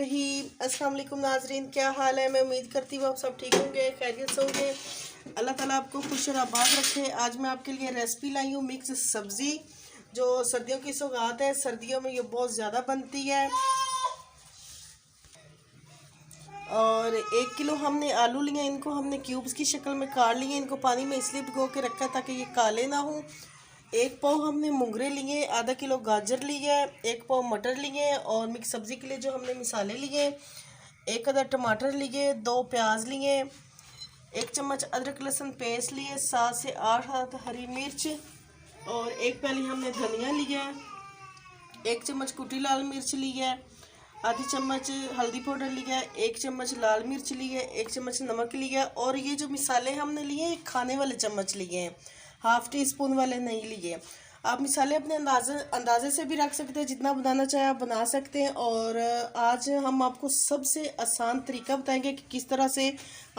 बिस्मिल्लाहिर्रहमानिर्रहीम। अस्सलाम वालेकुम नाजरीन, क्या हाल है। मैं उम्मीद करती हूँ आप सब ठीक होंगे, खैरियत से होंगे। अल्लाह ताला आपको खुश और आबाद रखे। आज मैं आपके लिए रेसिपी लाई हूँ मिक्स सब्ज़ी, जो सर्दियों की सौगात है। सर्दियों में ये बहुत ज़्यादा बनती है। और 1 किलो हमने आलू लिए, इनको हमने क्यूब्स की शक्ल में काट लिए। इनको पानी में इसलिए भिगो के रखा ताकि ये काले ना हो। 1 पाव हमने मुंगरे लिए, आधा किलो गाजर लिए, 1 पाव मटर लिए और मिक्स सब्ज़ी के लिए जो हमने मिसाले लिए, 1 अदर टमाटर लिए, 2 प्याज लिए, 1 चम्मच अदरक लहसुन पेस्ट लिए, 7 से 8 हरी मिर्च और 1 प्याली हमने धनिया लिया, 1 चम्मच कुटी लाल मिर्च ली है, आधी चम्मच हल्दी पाउडर लिया है, 1 चम्मच लाल मिर्च ली है, 1 चम्मच नमक लिया। और ये जो मिसाले हमने लिए ये खाने वाले चम्मच लिए हैं, ½ टी स्पून वाले नहीं लिए। आप मिसाले अपने अंदाजे से भी रख सकते हैं, जितना बनाना चाहे आप बना सकते हैं। और आज हम आपको सबसे आसान तरीका बताएंगे कि किस तरह से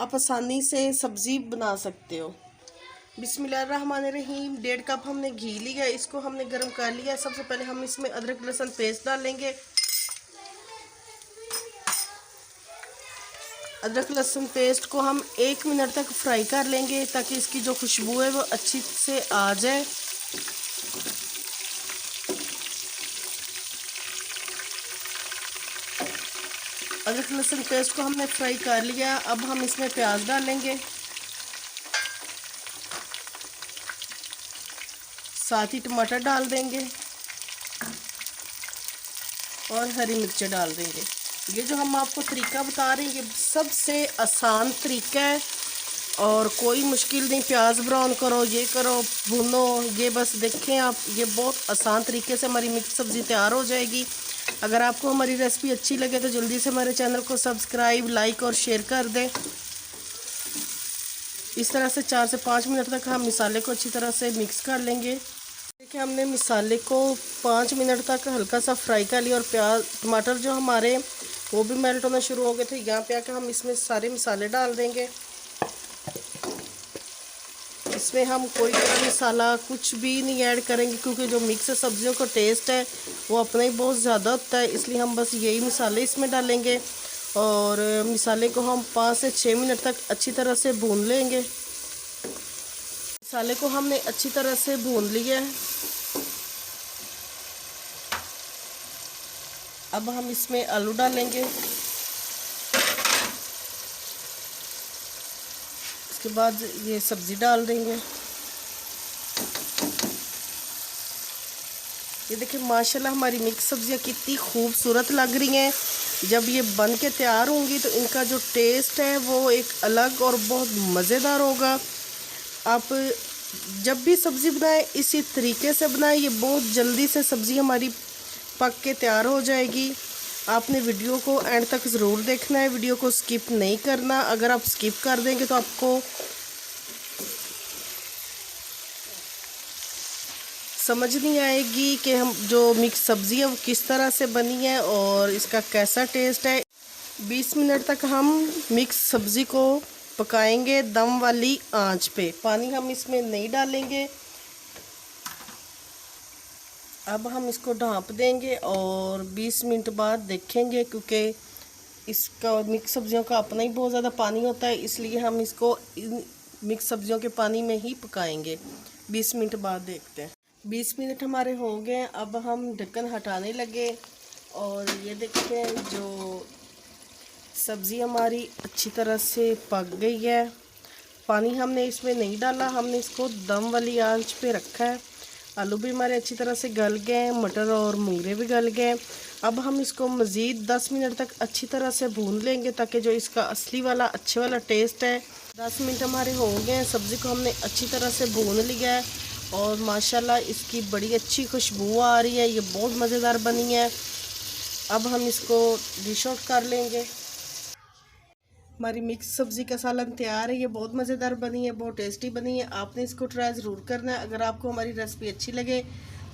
आप आसानी से सब्ज़ी बना सकते हो। बिस्मिल्लाहिर्रहमानिर्रहीम। 1.5 कप हमने घी लिया, इसको हमने गर्म कर लिया। सबसे पहले हम इसमें अदरक लहसुन पेस्ट डालेंगे। अदरक लहसुन पेस्ट को हम 1 मिनट तक फ्राई कर लेंगे ताकि इसकी जो खुशबू है वो अच्छी से आ जाए। अदरक लहसुन पेस्ट को हमने फ्राई कर लिया। अब हम इसमें प्याज डालेंगे, साथ ही टमाटर डाल देंगे और हरी मिर्चें डाल देंगे। ये जो हम आपको तरीका बता रहे हैं ये सबसे आसान तरीका है और कोई मुश्किल नहीं। प्याज ब्राउन करो, ये करो, भूनो, ये बस देखें आप, ये बहुत आसान तरीके से हमारी मिक्स सब्ज़ी तैयार हो जाएगी। अगर आपको हमारी रेसिपी अच्छी लगे तो जल्दी से हमारे चैनल को सब्सक्राइब, लाइक और शेयर कर दें। इस तरह से 4 से 5 मिनट तक हम मिसाले को अच्छी तरह से मिक्स कर लेंगे। देखिए हमने मिसाले को 5 मिनट तक हल्का सा फ्राई कर लिया और प्याज टमाटर जो हमारे वो भी मेल्ट होना शुरू हो गए थे। यहाँ पे आकर हम इसमें सारे मिसाले डाल देंगे। इसमें हम कोई भी मसाला कुछ भी नहीं ऐड करेंगे क्योंकि जो मिक्स सब्जियों का टेस्ट है वो अपना ही बहुत ज़्यादा होता है, इसलिए हम बस यही मसाले इसमें डालेंगे। और मसाले को हम 5 से 6 मिनट तक अच्छी तरह से भून लेंगे। मसाले को हमने अच्छी तरह से भून लिया है। अब हम इसमें आलू डालेंगे, इसके बाद ये सब्ज़ी डाल देंगे। ये देखिए माशाल्लाह हमारी मिक्स सब्जियां कितनी खूबसूरत लग रही हैं। जब ये बन के तैयार होंगी तो इनका जो टेस्ट है वो एक अलग और बहुत मज़ेदार होगा। आप जब भी सब्ज़ी बनाएं इसी तरीके से बनाएं, ये बहुत जल्दी से सब्ज़ी हमारी पक के तैयार हो जाएगी। आपने वीडियो को एंड तक ज़रूर देखना है, वीडियो को स्किप नहीं करना। अगर आप स्किप कर देंगे तो आपको समझ नहीं आएगी कि हम जो मिक्स सब्ज़ी है वो किस तरह से बनी है और इसका कैसा टेस्ट है। 20 मिनट तक हम मिक्स सब्ज़ी को पकाएंगे दम वाली आंच पे। पानी हम इसमें नहीं डालेंगे। अब हम इसको ढाँप देंगे और 20 मिनट बाद देखेंगे, क्योंकि इसका मिक्स सब्जियों का अपना ही बहुत ज़्यादा पानी होता है, इसलिए हम इसको मिक्स सब्जियों के पानी में ही पकाएंगे। 20 मिनट बाद देखते हैं। 20 मिनट हमारे हो गए। अब हम ढक्कन हटाने लगे और ये देखें जो सब्ज़ी हमारी अच्छी तरह से पक गई है। पानी हमने इसमें नहीं डाला, हमने इसको दम वाली आंच पे रखा है। आलू भी हमारे अच्छी तरह से गल गए, मटर और मुंगरे भी गल गए। अब हम इसको मज़ीद 10 मिनट तक अच्छी तरह से भून लेंगे ताकि जो इसका असली वाला अच्छे वाला टेस्ट है। 10 मिनट हमारे हो गए हैं। सब्ज़ी को हमने अच्छी तरह से भून लिया है और माशाल्लाह इसकी बड़ी अच्छी खुशबू आ रही है। ये बहुत मज़ेदार बनी है। अब हम इसको डिश आउट कर लेंगे। हमारी मिक्स सब्ज़ी का सालन तैयार है। ये बहुत मज़ेदार बनी है, बहुत टेस्टी बनी है। आपने इसको ट्राई ज़रूर करना है। अगर आपको हमारी रेसिपी अच्छी लगे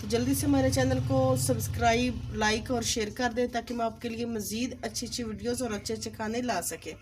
तो जल्दी से हमारे चैनल को सब्सक्राइब, लाइक और शेयर कर दें ताकि मैं आपके लिए मज़ीद अच्छी अच्छी वीडियोस और अच्छे अच्छे खाने ला सके।